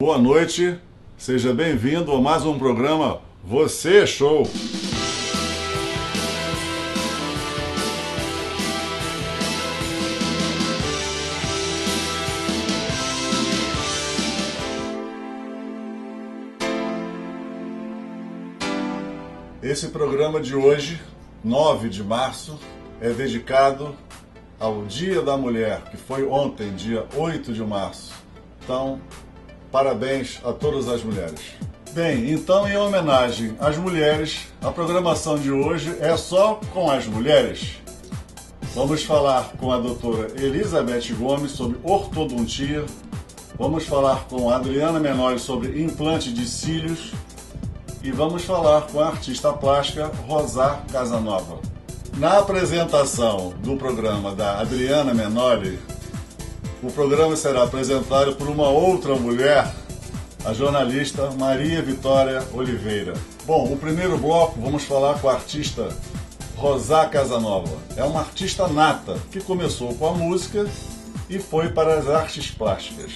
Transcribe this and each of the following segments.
Boa noite, seja bem-vindo a mais um programa Você é Show. Esse programa de hoje, 9 de março, é dedicado ao Dia da Mulher, que foi ontem, dia 8 de março. Então, parabéns a todas as mulheres. Bem, então em homenagem às mulheres, a programação de hoje é só com as mulheres. Vamos falar com a doutora Elizabeth Gomes sobre ortodontia, vamos falar com a Adriana Menoli sobre implante de cílios e vamos falar com a artista plástica Rosá Casanova. Na apresentação do programa da Adriana Menoli, o programa será apresentado por uma outra mulher, a jornalista Maria Vitória Oliveira. Bom, o primeiro bloco vamos falar com a artista Rosá Casanova. É uma artista nata que começou com a música e foi para as artes plásticas.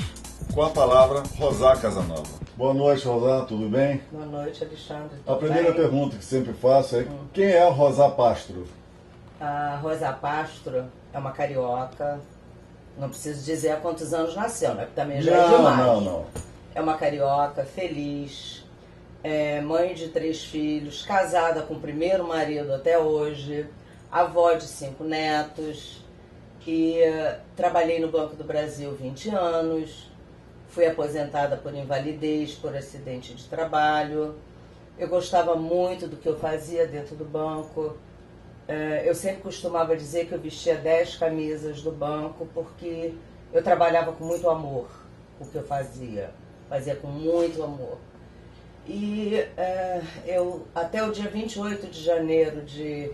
Com a palavra, Rosá Casanova. Boa noite, Rosá, tudo bem? Boa noite, Alexandre. A primeira pergunta que sempre faço é quem é a Rosá Pastro? A Rosá Pastro é uma carioca. Não preciso dizer há quantos anos nasceu, né? Porque também já é demais. Não. É uma carioca, feliz, mãe de 3 filhos, casada com o primeiro marido até hoje, avó de 5 netos, e trabalhei no Banco do Brasil 20 anos, fui aposentada por invalidez, por acidente de trabalho. Eu gostava muito do que eu fazia dentro do banco. Eu sempre costumava dizer que eu vestia 10 camisas do banco porque eu trabalhava com muito amor o que eu fazia com muito amor. E eu, até o dia 28 de janeiro de,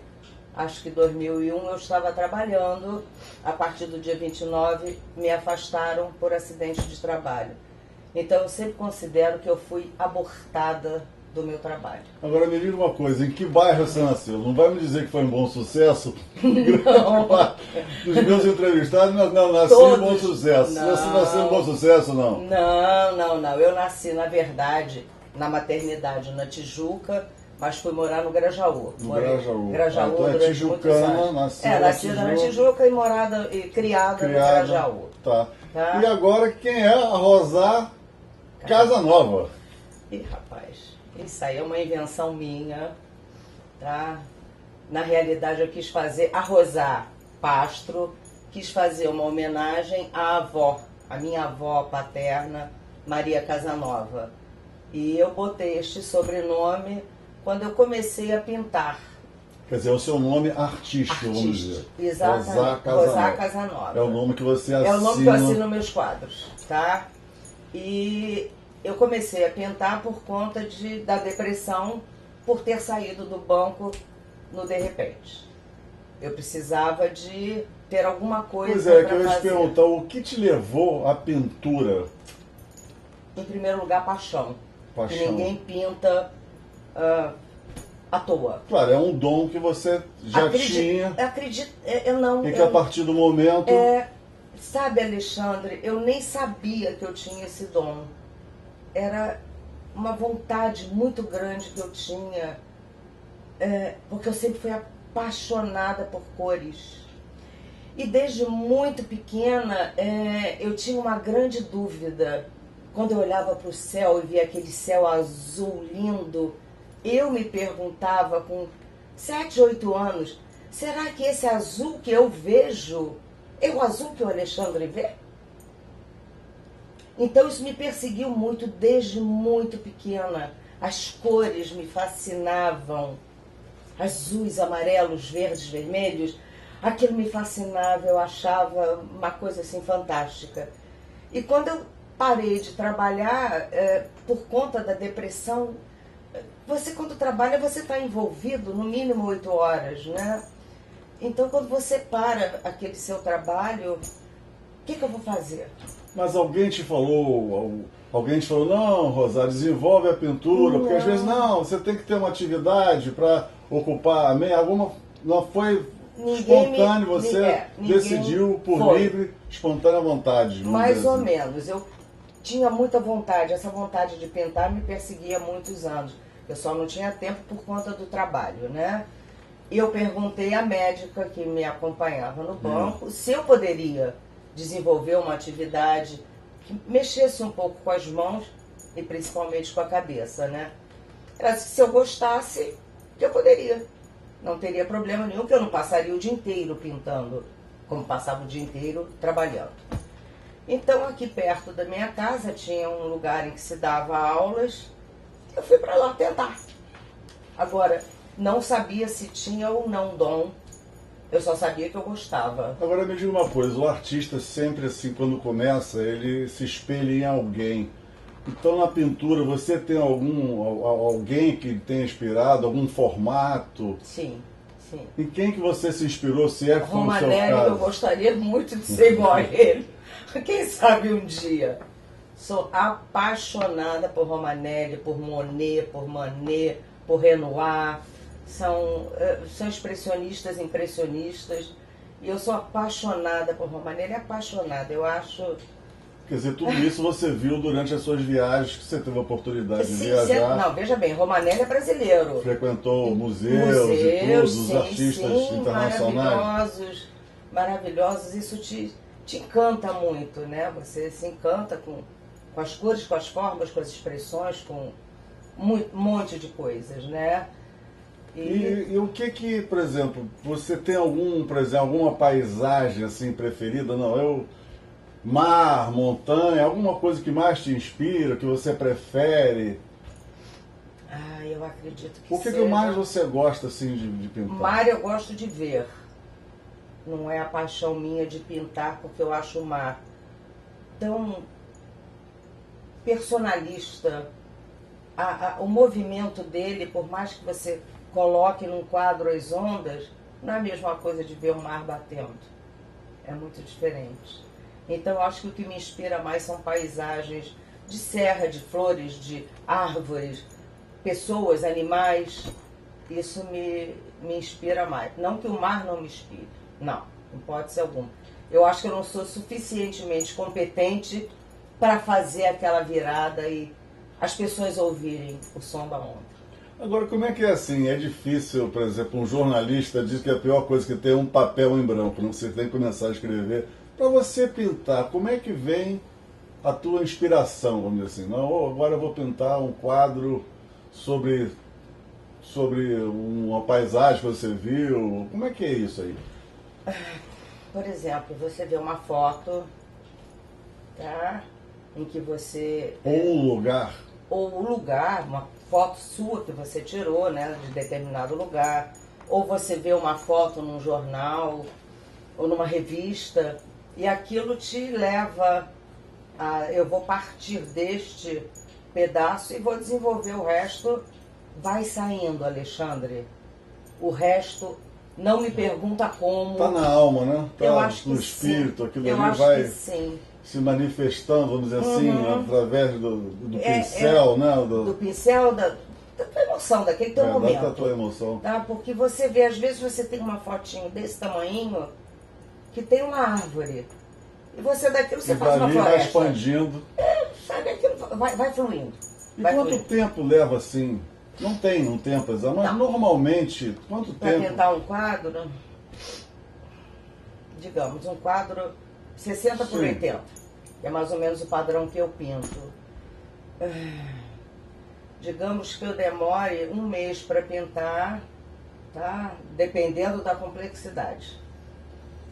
acho que 2001, eu estava trabalhando. A partir do dia 29, me afastaram por acidente de trabalho. Então eu sempre considero que eu fui abortada do meu trabalho. Agora me diga uma coisa, em que bairro você nasceu? Não vai me dizer que foi um bom sucesso? Não. Dos meus entrevistados, não, nasci em bom sucesso. Não. Você nasceu em bom sucesso, não? Não. Eu nasci, na verdade, na maternidade na Tijuca, mas fui morar no Grajaú. Grajaú então durante tijucana, muitos anos. nascida na Tijuca e criada no Grajaú. Tá. E agora quem é a Rosá Casanova? Ih, rapaz, isso aí é uma invenção minha, tá? Na realidade eu quis fazer a Rosá Pastro, quis fazer uma homenagem à avó, a minha avó paterna, Maria Casanova. E eu botei este sobrenome quando eu comecei a pintar. Quer dizer, é o seu nome artístico, vamos dizer. Exatamente. Rosá Casanova. É o nome que você assina. É o nome que eu assino nos meus quadros, tá? E eu comecei a pintar por conta da depressão, por ter saído do banco no de repente. Eu precisava de ter alguma coisa para fazer. Pois é, que eu ia te perguntar, o que te levou à pintura? Em primeiro lugar, paixão. Paixão. Que ninguém pinta à toa. Claro, é um dom que você já tinha. Acredito, eu não. E que a partir do momento. Sabe, Alexandre, eu nem sabia que eu tinha esse dom. Era uma vontade muito grande que eu tinha, porque eu sempre fui apaixonada por cores. E desde muito pequena eu tinha uma grande dúvida. Quando eu olhava para o céu e via aquele céu azul lindo, eu me perguntava com 7, 8 anos, será que esse azul que eu vejo é o azul que o Alexandre vê? Então isso me perseguiu muito desde muito pequena. As cores me fascinavam. Azuis, amarelos, verdes, vermelhos. Aquilo me fascinava, eu achava uma coisa assim fantástica. E quando eu parei de trabalhar, por conta da depressão, você quando trabalha, você está envolvido no mínimo 8 horas, né? Então quando você para aquele seu trabalho, o que eu vou fazer? Mas alguém te falou, não, Rosá, desenvolve a pintura, porque às vezes não, você tem que ter uma atividade para ocupar a mente, não foi espontâneo, você decidiu por livre, espontânea vontade. Mais ou menos, tinha muita vontade. Essa vontade de pintar me perseguia há muitos anos. Eu só não tinha tempo por conta do trabalho, né? E eu perguntei à médica que me acompanhava no banco se eu poderia desenvolver uma atividade que mexesse um pouco com as mãos e principalmente com a cabeça, né? Ela disse que se eu gostasse, que eu poderia. Não teria problema nenhum, que eu não passaria o dia inteiro pintando, como passava o dia inteiro trabalhando. Então, aqui perto da minha casa tinha um lugar em que se dava aulas. Eu fui para lá tentar. Agora, não sabia se tinha ou não dom. Eu só sabia que eu gostava. Agora me diga uma coisa, o artista sempre assim, quando começa, ele se espelha em alguém. Então na pintura você tem alguém que tenha inspirado, algum formato? Sim, sim. Em quem que você se inspirou, se é que foi o seu Romanelli, caso? eu gostaria muito de ser igual a ele. Quem sabe um dia. Sou apaixonada por Romanelli, por Monet, por Manet, por Renoir. São expressionistas, impressionistas. E eu sou apaixonada por Romanelli, apaixonada. Eu acho... Quer dizer, tudo isso você viu durante as suas viagens, que você teve a oportunidade de Sim, viajar. não, veja bem, Romanelli é brasileiro. Frequentou museus e tudo, os sim, artistas sim, internacionais. maravilhosos, maravilhosos. Isso te encanta muito, né? Você se encanta com as cores, com as formas, com as expressões, com um monte de coisas, né? E o que, por exemplo, você tem alguma paisagem assim preferida? Não, mar, montanha, alguma coisa que mais te inspira, que você prefere? Ah, eu acredito que O que mais você gosta assim de pintar? Mar eu gosto de ver. Não é a paixão minha de pintar, porque eu acho o mar tão personalista. O movimento dele, por mais que você coloque num quadro as ondas, não é a mesma coisa de ver o mar batendo. É muito diferente. Então, eu acho que o que me inspira mais são paisagens de serra, de flores, de árvores, pessoas, animais. Isso me inspira mais. Não que o mar não me inspire. Não, em hipótese alguma. Eu acho que eu não sou suficientemente competente para fazer aquela virada e as pessoas ouvirem o som da onda. Agora, como é que é assim? É difícil, por exemplo, um jornalista diz que a pior coisa que tem é um papel em branco, não você tem que começar a escrever. Para você pintar, como é que vem a tua inspiração, vamos dizer assim? Não, agora eu vou pintar um quadro sobre uma paisagem que você viu. Como é que é isso aí? Por exemplo, você vê uma foto, tá? Em que você... Ou um lugar. Ou o lugar, uma foto sua que você tirou, né, de determinado lugar. Ou você vê uma foto num jornal ou numa revista e aquilo te leva a... Eu vou partir deste pedaço e vou desenvolver o resto. Vai saindo, Alexandre. O resto... Não me pergunta como. Está na alma, né? Tá eu acho que no espírito, sim. aquilo eu ali acho vai que sim. se manifestando, vamos dizer assim, através do pincel, né? Do pincel, da tua emoção, daquele teu momento. Da tua emoção. Tá? Porque você vê, às vezes você tem uma fotinho desse tamanhinho que tem uma árvore. E você daquilo você faz uma floresta. Vai expandindo. Sabe, aquilo vai fluindo. E quanto tempo leva assim? Não tem um tempo exato, mas normalmente, quanto tempo? Para pintar um quadro, digamos, um quadro 60 por 80. É mais ou menos o padrão que eu pinto. Digamos que eu demore um mês para pintar, tá? Dependendo da complexidade.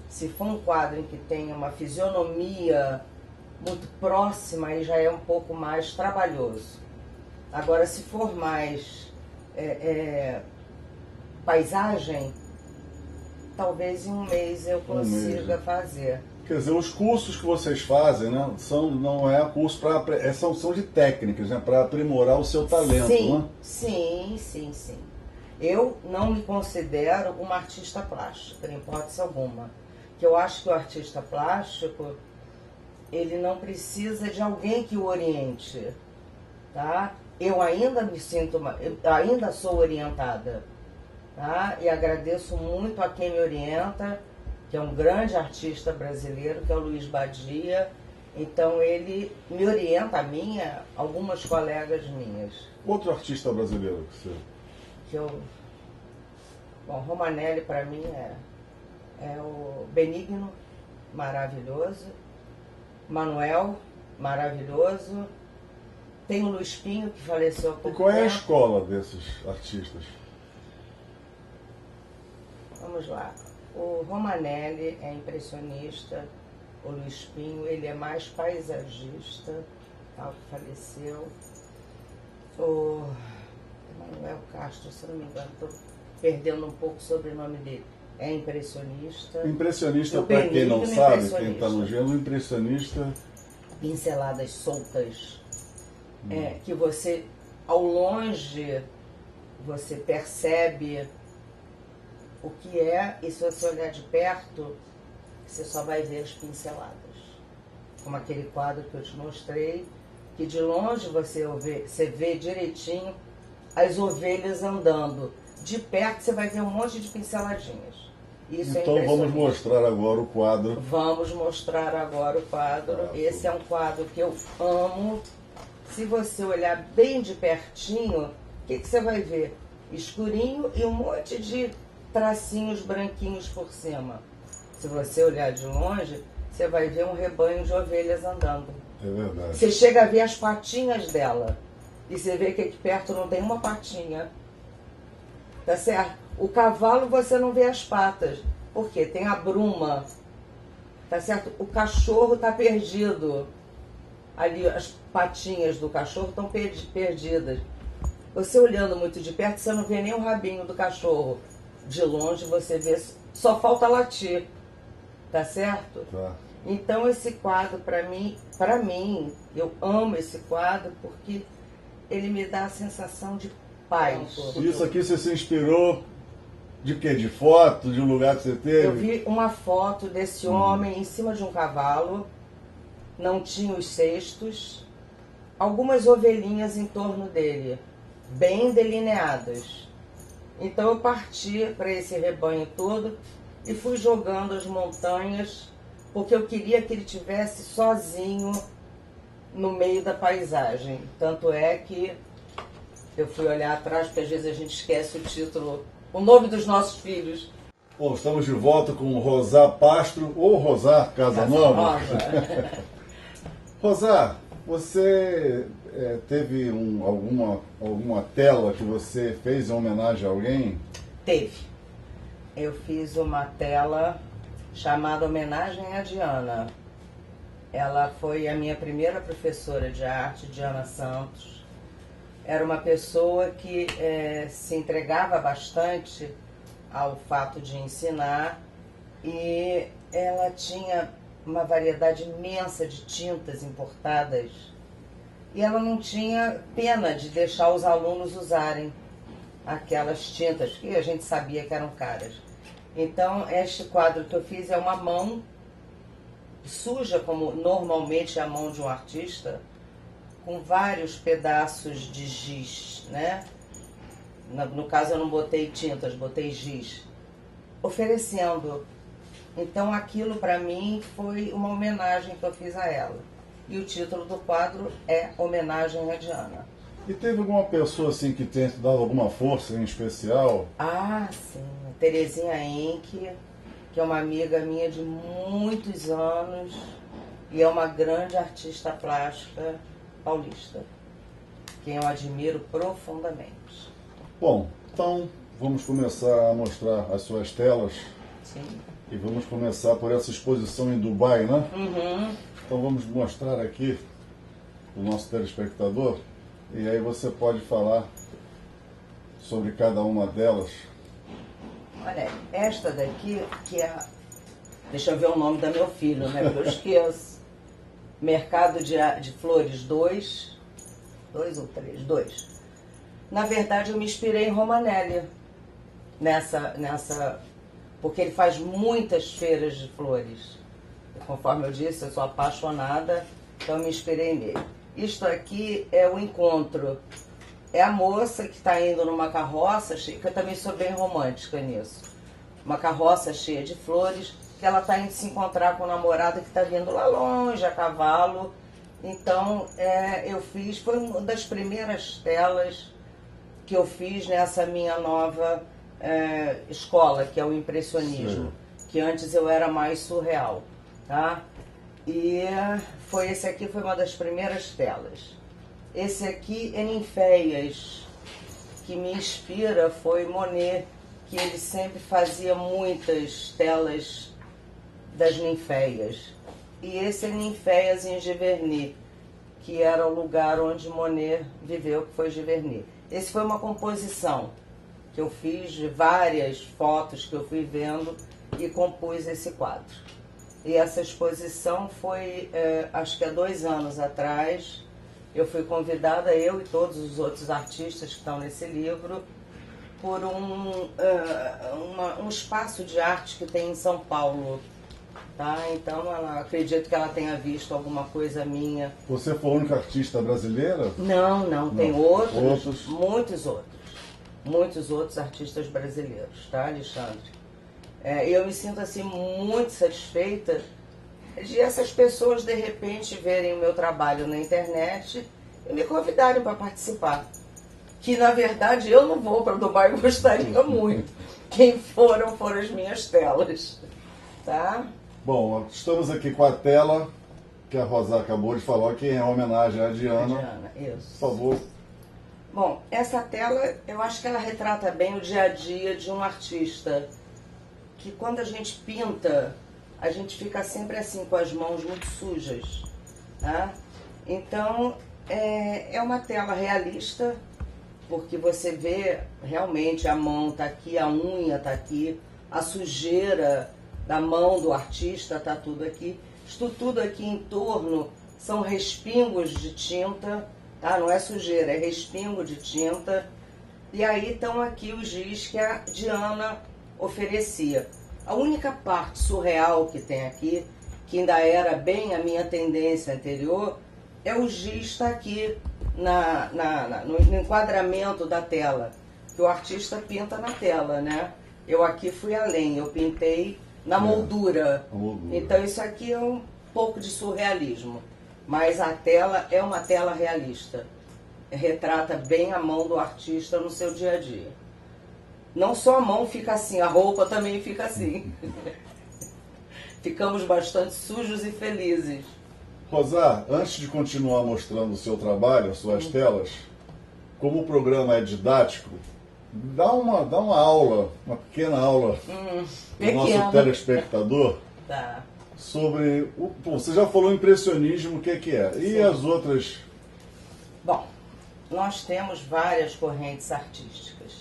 Se for um quadro em que tem uma fisionomia muito próxima, aí já é um pouco mais trabalhoso. Agora, se for mais paisagem, talvez em um mês eu consiga fazer. Quer dizer, os cursos que vocês fazem, né, não é curso para... são de técnicas, né, para aprimorar o seu talento, sim, né? Sim. Eu não me considero uma artista plástica, em hipótese alguma. Que eu acho que o artista plástico, ele não precisa de alguém que o oriente, tá? Eu ainda ainda sou orientada, tá? E agradeço muito a quem me orienta, que é um grande artista brasileiro, que é o Luiz Badia, Então ele me orienta, a minha, algumas colegas minhas. Outro artista brasileiro que você... Bom, Romanelli para mim é o Benigno, maravilhoso. Manuel, maravilhoso. Tem o Luiz Pinho, que faleceu há pouco E qual é a tempo. escola desses artistas? Vamos lá. O Romanelli é impressionista. O Luiz Pinho, ele é mais paisagista, tal, que faleceu. O Manuel Castro, se não me engano, estou perdendo um pouco o sobrenome dele. É impressionista. Impressionista, para quem não sabe, quem está impressionista. no gênero, impressionista... Pinceladas soltas. Que você, ao longe, você percebe o que é, e se você olhar de perto, você só vai ver as pinceladas. Como aquele quadro que eu te mostrei, que de longe você vê direitinho as ovelhas andando. De perto você vai ver um monte de pinceladinhas. Isso Então é vamos mostrar agora o quadro. Vamos mostrar agora o quadro. Esse é um quadro que eu amo. Se você olhar bem de pertinho, o que você vai ver? Escurinho e um monte de tracinhos branquinhos por cima. Se você olhar de longe, você vai ver um rebanho de ovelhas andando. É verdade. Você chega a ver as patinhas dela. E você vê que aqui perto não tem uma patinha. Tá certo? O cavalo você não vê as patas. Por quê? Tem a bruma. Tá certo? O cachorro tá perdido. Ali as patinhas do cachorro estão perdidas. Você olhando muito de perto, você não vê nem o rabinho do cachorro. De longe você vê, só falta latir. Tá certo? Tá. Então esse quadro para mim, eu amo esse quadro porque ele me dá a sensação de paz. Isso aqui você se inspirou de quê? De foto, de um lugar que você teve? Eu vi uma foto desse homem em cima de um cavalo, não tinha os cestos, algumas ovelhinhas em torno dele, bem delineadas. Então eu parti para esse rebanho todo e fui jogando as montanhas, porque eu queria que ele tivesse sozinho no meio da paisagem. Tanto é que eu fui olhar atrás, porque às vezes a gente esquece o título, o nome dos nossos filhos. Bom, estamos de volta com Rosá Pastro, ou Rosá Casanova. Rosá, você teve alguma tela que você fez em homenagem a alguém? Teve. Eu fiz uma tela chamada Homenagem a Diana. Ela foi a minha primeira professora de arte, Diana Santos. Era uma pessoa que se entregava bastante ao fato de ensinar e ela tinha uma variedade imensa de tintas importadas e ela não tinha pena de deixar os alunos usarem aquelas tintas que a gente sabia que eram caras. Então, este quadro que eu fiz é uma mão suja, como normalmente é a mão de um artista, com vários pedaços de giz, né? No caso eu não botei tintas, botei giz, oferecendo. Então aquilo para mim foi uma homenagem que eu fiz a ela. E o título do quadro é Homenagem a Diana. E teve alguma pessoa assim que tenha te dado alguma força em especial? Ah, sim. Terezinha Henke, que é uma amiga minha de muitos anos e é uma grande artista plástica paulista, quem eu admiro profundamente. Bom, então vamos começar a mostrar as suas telas. Sim. E vamos começar por essa exposição em Dubai, né? Uhum. Então vamos mostrar aqui o nosso telespectador e aí você pode falar sobre cada uma delas. Olha, esta daqui, que é deixa eu ver o nome da meu filho, né? Porque eu esqueço. Mercado de Flores 2 ou 3? 2. Na verdade, eu me inspirei em Romanelli nessa, porque ele faz muitas feiras de flores. Conforme eu disse, eu sou apaixonada, então eu me inspirei nele. Isto aqui é o encontro. É a moça que está indo numa carroça, que eu também sou bem romântica nisso. Uma carroça cheia de flores, que ela está indo se encontrar com o namorado que está vindo lá longe, a cavalo. Então, eu fiz, foi uma das primeiras telas que eu fiz nessa minha nova escola, que é o impressionismo, que antes eu era mais surreal, tá? E esse aqui foi uma das primeiras telas. Esse aqui é Ninféias, que me inspira foi Monet, que ele sempre fazia muitas telas das ninféias. E esse é Ninféias em Giverny, que era o lugar onde Monet viveu, que foi Giverny. Esse foi uma composição que eu fiz de várias fotos que eu fui vendo e compus esse quadro. E essa exposição foi, acho que há 2 anos atrás, eu fui convidada, eu e todos os outros artistas que estão nesse livro, por um espaço de arte que tem em São Paulo. Tá? Então, acredito que ela tenha visto alguma coisa minha. Você foi a única artista brasileira? Não, tem outros, muitos outros artistas brasileiros, tá, Alexandre? Eu me sinto assim muito satisfeita de essas pessoas de repente verem o meu trabalho na internet e me convidarem para participar. Que na verdade eu não vou para Dubai, gostaria muito. Quem foram as minhas telas, tá? Bom, estamos aqui com a tela que a Rosa acabou de falar, que é em homenagem à Diana. Isso. Por favor. Bom, essa tela, eu acho que ela retrata bem o dia a dia de um artista, que quando a gente pinta, a gente fica sempre assim, com as mãos muito sujas, tá? Então, é uma tela realista, porque você vê realmente a mão tá aqui, a unha tá aqui, a sujeira da mão do artista tá tudo aqui. Isto tudo aqui em torno são respingos de tinta, tá? Não é sujeira, é respingo de tinta. E aí estão aqui os giz que a Diana oferecia. A única parte surreal que tem aqui, que ainda era bem a minha tendência anterior, é o giz estar aqui no enquadramento da tela, que o artista pinta na tela, né? Eu aqui fui além, eu pintei na moldura. Então isso aqui é um pouco de surrealismo, mas a tela é uma tela realista. Retrata bem a mão do artista no seu dia a dia. Não só a mão fica assim, a roupa também fica assim. Ficamos bastante sujos e felizes. Rosa, antes de continuar mostrando o seu trabalho, as suas telas, como o programa é didático, dá uma aula, uma pequena aula para o nosso telespectador sobre você já falou impressionismo, o que é? E Sim. As outras? Bom, nós temos várias correntes artísticas.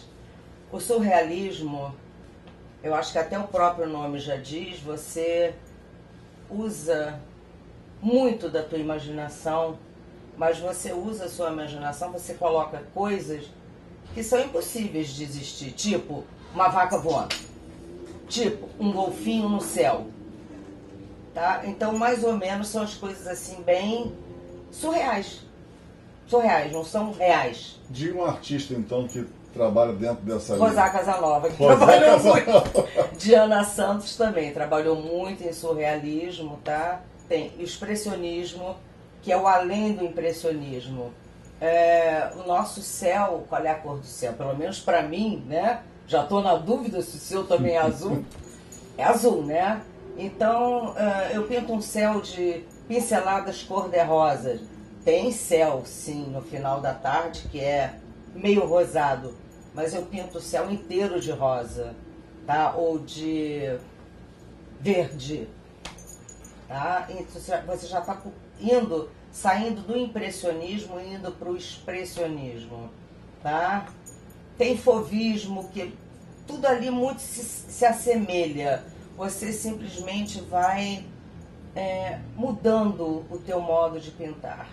O surrealismo, eu acho que até o próprio nome já diz, você usa muito da tua imaginação, mas você usa a sua imaginação, você coloca coisas que são impossíveis de existir, tipo uma vaca voando, tipo um golfinho no céu, tá? Então, mais ou menos, são as coisas assim bem surreais, não são reais. Diga um artista, então, que trabalha dentro dessa linha. Rosá Casanova, que trabalhou muito. Diana Santos também trabalhou muito em surrealismo, tá? Tem o expressionismo, que é o além do impressionismo. O nosso céu, qual é a cor do céu? Pelo menos para mim, né? Já estou na dúvida se o seu também é azul. É azul, né? Então, eu pinto um céu de pinceladas cor-de-rosa. Tem céu, sim, no final da tarde, que é meio rosado. Mas eu pinto o céu inteiro de rosa, tá? Ou de verde. Tá? Então, você já está saindo do impressionismo e indo para o expressionismo, tá? Tem fauvismo, que tudo ali muito se assemelha. Você simplesmente vai mudando o teu modo de pintar,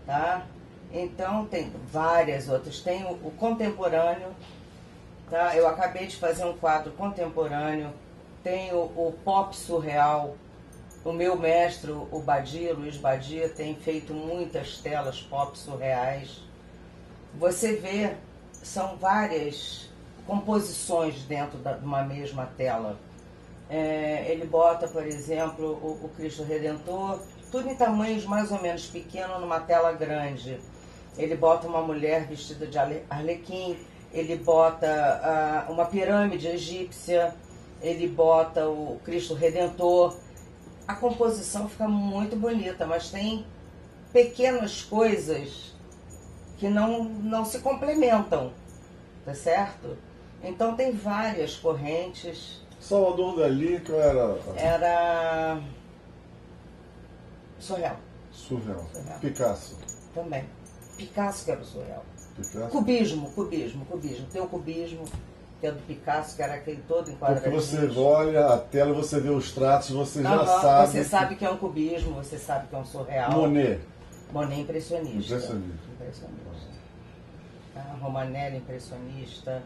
tá? Então tem várias outras. Tem o contemporâneo, tá? Eu acabei de fazer um quadro contemporâneo. Tem o pop surreal. O meu mestre, o Badia, Luiz Badia, tem feito muitas telas pop surreais. Você vê, são várias composições dentro de uma mesma tela. Ele bota, por exemplo, o Cristo Redentor, tudo em tamanhos mais ou menos pequenos numa tela grande. Ele bota uma mulher vestida de arlequim, ele bota uma pirâmide egípcia, ele bota o Cristo Redentor. A composição fica muito bonita, mas tem pequenas coisas que não se complementam, tá certo? Então tem várias correntes. Salvador Dalí, que era... Era surreal. Surreal. Picasso. Também. Picasso que era o surreal. Picasso. Cubismo. Tem o cubismo, que é do Picasso, que era aquele todo enquadradinho. Porque você olha a tela, você vê os traços, você já sabe... Você sabe que é um cubismo, você sabe que é um surreal. Monet Impressionista. Impressionista. Romanelli impressionista,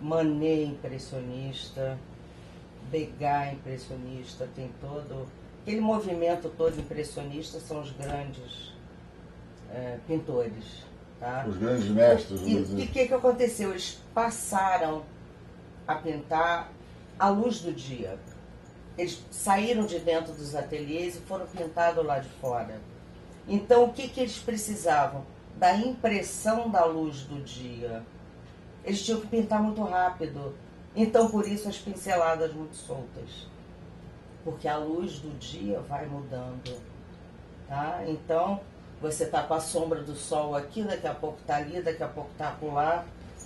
Manet impressionista, Degas impressionista, tem todo... Aquele movimento todo impressionista são os grandes pintores. Tá? Os grandes mestres. E o que aconteceu? Eles passaram a pintar à luz do dia. Eles saíram de dentro dos ateliês e foram pintados lá de fora. Então, o que eles precisavam? Da impressão da luz do dia. Eles tinham que pintar muito rápido. Então, por isso, as pinceladas muito soltas. Porque a luz do dia vai mudando. Tá? Então, você está com a sombra do sol aqui, daqui a pouco está ali, daqui a pouco está acolá.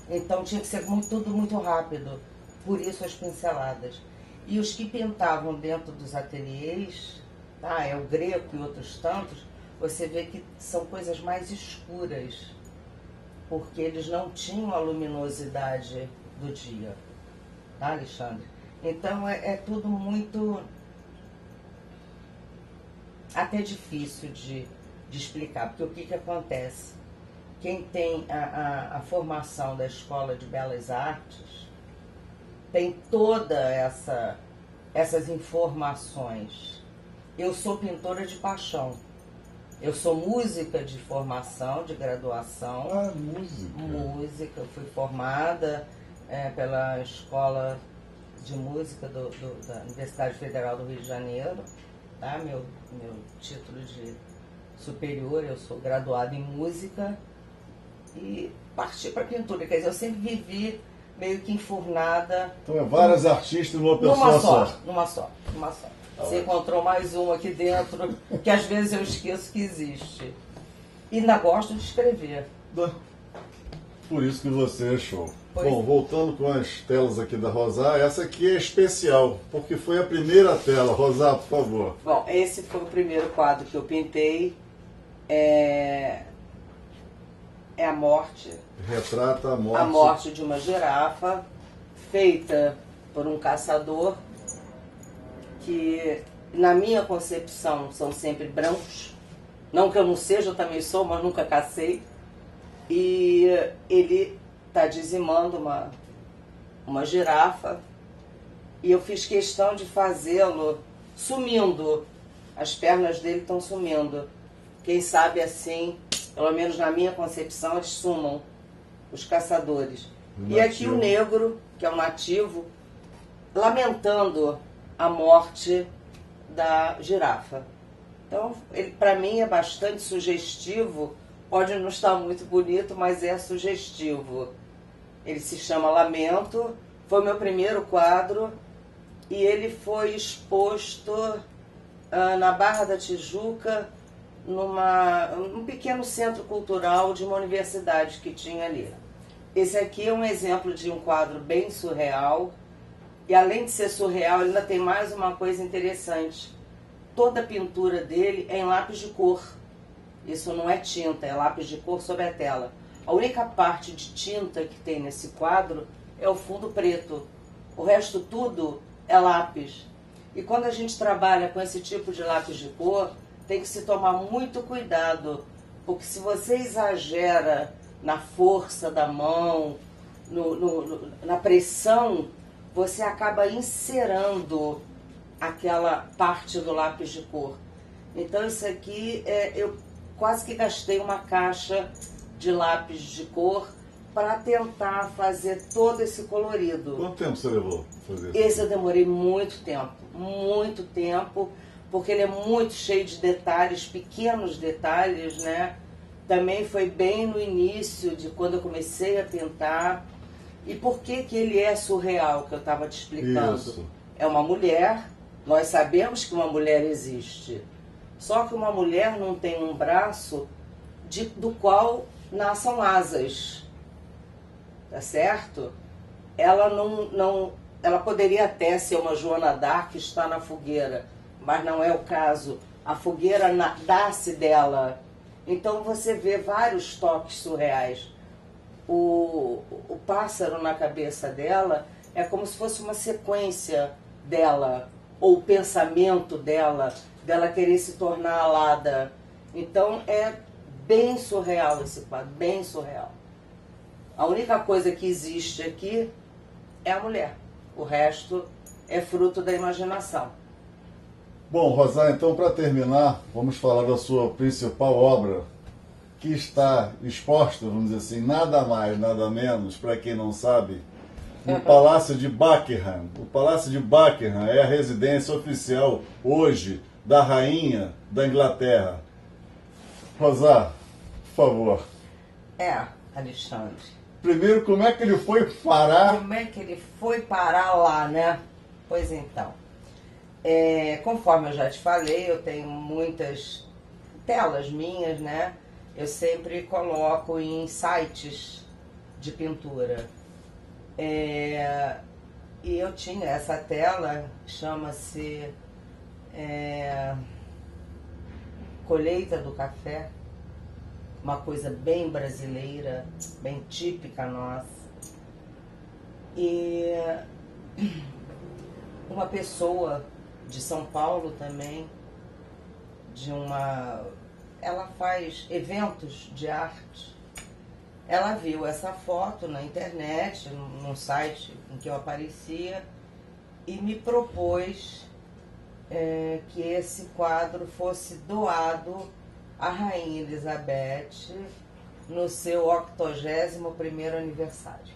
Então, tinha que ser tudo muito rápido. Por isso, as pinceladas. E os que pintavam dentro dos ateliês, tá? É o Greco e outros tantos, você vê que são coisas mais escuras, porque eles não tinham a luminosidade do dia, tá, Alexandre? Então é tudo muito até difícil de explicar, porque o que acontece? Quem tem a formação da Escola de Belas Artes tem toda essas informações. Eu sou pintora de paixão. Eu sou música de formação, de graduação. Música. Eu fui formada pela Escola de Música da Universidade Federal do Rio de Janeiro. Tá? Meu título de superior, eu sou graduada em música e parti para pintura. Quer dizer, eu sempre vivi meio que enfurnada. Então é várias artistas numa pessoa só. Numa só. Você encontrou mais um aqui dentro, que às vezes eu esqueço que existe. E ainda gosto de escrever. Por isso que você é show. Pois. Bom, voltando com as telas aqui da Rosá, essa aqui é especial, porque foi a primeira tela. Rosá, por favor. Bom, esse foi o primeiro quadro que eu pintei. É a morte. Retrata a morte. A morte de uma girafa, feita por um caçador, que na minha concepção são sempre brancos. Não que eu não seja, eu também sou, mas nunca cacei. E ele está dizimando uma girafa, e eu fiz questão de fazê-lo sumindo. As pernas dele estão sumindo. Quem sabe assim, pelo menos na minha concepção, eles sumam, os caçadores. E aqui o negro, que é um nativo, lamentando a morte da girafa. Então, ele para mim é bastante sugestivo. Pode não estar muito bonito, mas é sugestivo. Ele se chama Lamento, foi o meu primeiro quadro e ele foi exposto na Barra da Tijuca, num pequeno centro cultural de uma universidade que tinha ali. Esse aqui é um exemplo de um quadro bem surreal, e além de ser surreal, ele ainda tem mais uma coisa interessante. Toda a pintura dele é em lápis de cor. Isso não é tinta, é lápis de cor sobre a tela. A única parte de tinta que tem nesse quadro é o fundo preto. O resto tudo é lápis. E quando a gente trabalha com esse tipo de lápis de cor, tem que se tomar muito cuidado, porque se você exagera na força da mão, na pressão, você acaba encerando aquela parte do lápis de cor. Então isso aqui, eu quase que gastei uma caixa de lápis de cor para tentar fazer todo esse colorido. Quanto tempo você levou para fazer isso? Esse eu demorei muito tempo, porque ele é muito cheio de detalhes, pequenos detalhes, né? Também foi bem no início de quando eu comecei a pintar. E por que que ele é surreal, que eu estava te explicando? Isso. É uma mulher, nós sabemos que uma mulher existe, só que uma mulher não tem um braço do qual nasçam asas, tá certo? Ela ela poderia até ser uma Joana d'Arc que está na fogueira, mas não é o caso. A fogueira nasce dela. Então você vê vários toques surreais. O pássaro na cabeça dela é como se fosse uma sequência dela, ou o pensamento dela querer se tornar alada. Então é bem surreal esse quadro, bem surreal. A única coisa que existe aqui é a mulher. O resto é fruto da imaginação. Bom, Rosália, então para terminar, vamos falar da sua principal obra, que está exposta, vamos dizer assim, nada mais, nada menos, para quem não sabe, no Palácio de Buckingham. O Palácio de Buckingham é a residência oficial hoje da Rainha da Inglaterra. Rosá, por favor. Alexandre. Primeiro, como é que ele foi parar? Como é que ele foi parar lá, né? Pois então, conforme eu já te falei, eu tenho muitas telas minhas, né? Eu sempre coloco em sites de pintura. E eu tinha essa tela, chama-se Colheita do Café, uma coisa bem brasileira, bem típica nossa. E uma pessoa de São Paulo também, ela faz eventos de arte. Ela viu essa foto na internet, num site em que eu aparecia, e me propôs que esse quadro fosse doado à Rainha Elizabeth no seu 81º aniversário.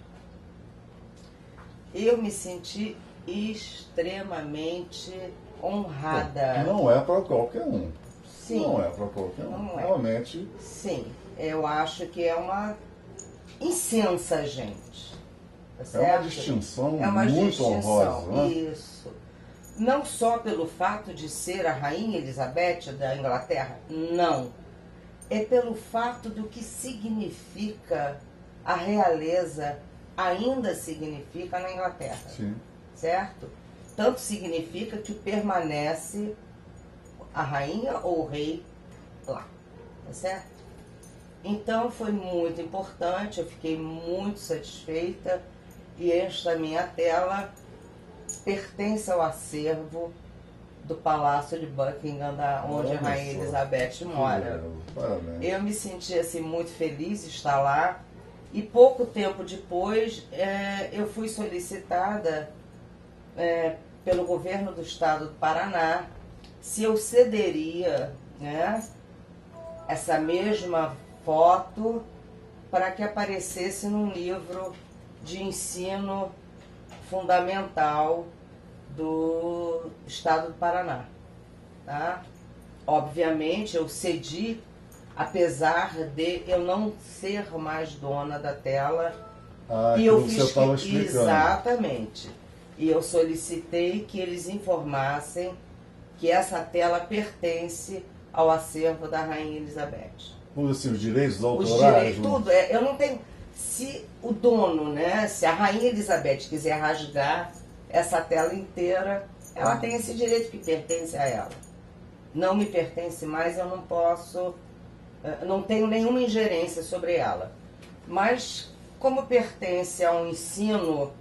Eu me senti extremamente honrada. Não é para qualquer um. Sim. Não é para qualquer um. Não é. Realmente. Sim, eu acho que é uma incensa, gente. Tá É certo? uma distinção É uma muito distinção, honrosa, né? isso. Não só pelo fato de ser a Rainha Elizabeth da Inglaterra, não. É pelo fato do que significa a realeza, ainda significa na Inglaterra. Sim. Certo? Tanto significa que permanece a rainha ou o rei lá, tá certo? Então foi muito importante, eu fiquei muito satisfeita, e esta minha tela pertence ao acervo do Palácio de Buckingham, onde a Rainha Elizabeth mora. Parabéns. Eu me senti assim muito feliz de estar lá, e pouco tempo depois eu fui solicitada pelo governo do estado do Paraná se eu cederia, né, essa mesma foto para que aparecesse num livro de ensino fundamental do estado do Paraná, tá? Obviamente eu cedi, apesar de eu não ser mais dona da tela. E eu fiz você estava explicando. Exatamente. E eu solicitei que eles informassem que essa tela pertence ao acervo da Rainha Elizabeth. Assim, os direitos autorais? Os direitos, tudo. Eu não tenho... Se o dono, né, se a Rainha Elizabeth quiser rasgar essa tela inteira, ela tem esse direito que pertence a ela. Não me pertence mais, eu não posso... Não tenho nenhuma ingerência sobre ela. Mas, como pertence a um ensino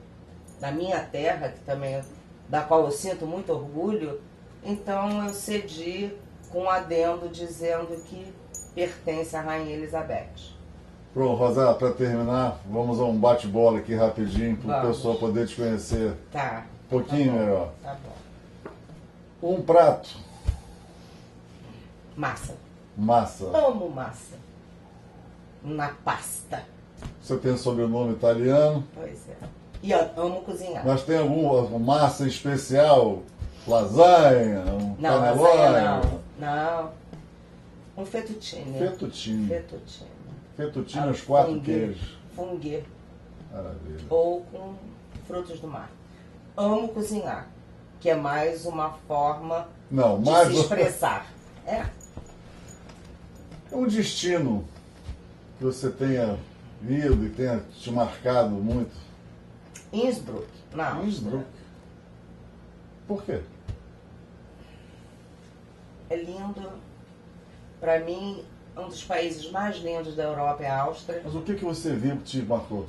da minha terra, que também, da qual eu sinto muito orgulho, então eu cedi com um adendo dizendo que pertence à Rainha Elizabeth. Pronto, Rosá, para terminar, vamos a um bate-bola aqui rapidinho, para o Vamos. pessoal poder te conhecer Tá. um pouquinho melhor. Tá bom. Um prato. Massa. Massa. Amo massa. Na pasta. Você tem sobrenome italiano. Pois é. E eu amo cozinhar. Mas tem alguma massa especial? Lasanha? Um Não, cannelloni? lasanha não. Um fettuccine. Fettuccine. Fettuccine. Fettuccine aos 4 Funghi. queijos. Funghi. Maravilha. Ou com frutos do mar. Amo cozinhar, que é mais uma forma Não, de mais se expressar. É. é um destino que você tenha ido e tenha te marcado muito. Innsbruck, na Áustria. Innsbruck. Por quê? É lindo. Para mim, um dos países mais lindos da Europa é a Áustria. Mas o que você viu que te marcou?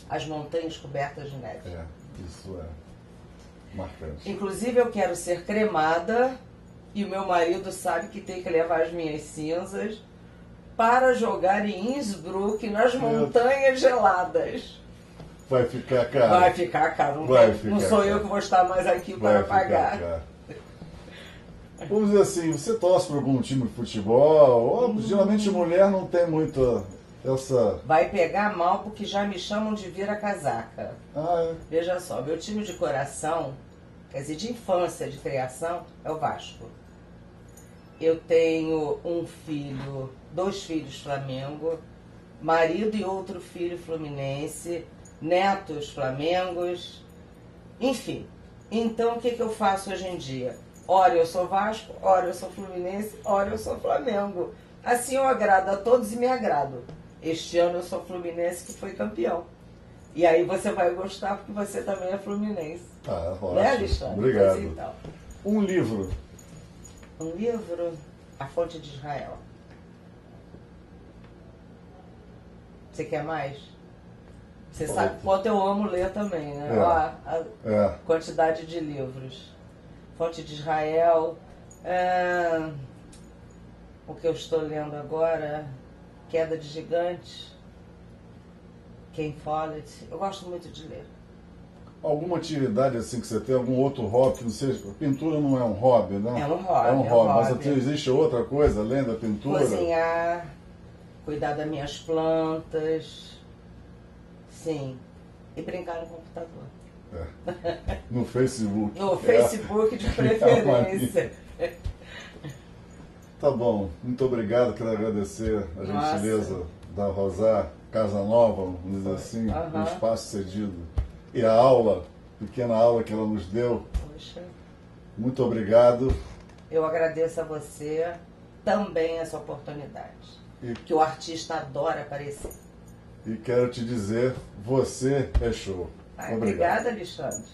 As montanhas cobertas de neve. É, isso é marcante. Inclusive, eu quero ser cremada e o meu marido sabe que tem que levar as minhas cinzas para jogar em Innsbruck, nas montanhas geladas. Vai ficar caro. Vai ficar caro. Não, Vai tem- ficar não sou caro. eu que vou estar mais aqui Vai para ficar pagar. caro. Vamos dizer assim, você torce para algum time de futebol? Ou, geralmente mulher não tem muito essa... Vai pegar mal porque já me chamam de vira-casaca. Ah, é. Veja só, meu time de coração, quer dizer, de infância, de criação, é o Vasco. Eu tenho um filho, 2 filhos Flamengo, marido e outro filho fluminense, netos Flamengos, enfim. Então, o que eu faço hoje em dia? Ora eu sou Vasco, ora eu sou Fluminense, ora eu sou Flamengo. Assim eu agrado a todos e me agrado. Este ano eu sou Fluminense, que foi campeão. E aí você vai gostar porque você também é Fluminense. Ah, ótimo. Né, Alexandre? Obrigado. Pois então. Um livro. Um livro, A Fonte de Israel. Você quer mais? Você Pode. sabe quanto eu amo ler também, né? É. Ó, a É. quantidade de livros. Fonte de Israel. O que eu estou lendo agora, Queda de Gigantes. Ken Follett. Eu gosto muito de ler. Alguma atividade assim que você tem, algum outro hobby que não seja... Pintura não é um hobby, né? É um hobby, É um é um hobby. Mas hobby. existe outra coisa além da pintura? Cozinhar, cuidar das minhas plantas. Sim. E brincar no computador. É. No Facebook. No Facebook de preferência. Tá bom, muito obrigado, quero agradecer a Nossa. gentileza da Rosá Casanova, vamos dizer assim, Aham. o espaço cedido. E a aula, pequena aula que ela nos deu. Poxa, Muito obrigado. eu agradeço a você também essa oportunidade. E, Que o artista adora aparecer. e quero te dizer, você é show. Ai, Obrigado. obrigada, Alexandre.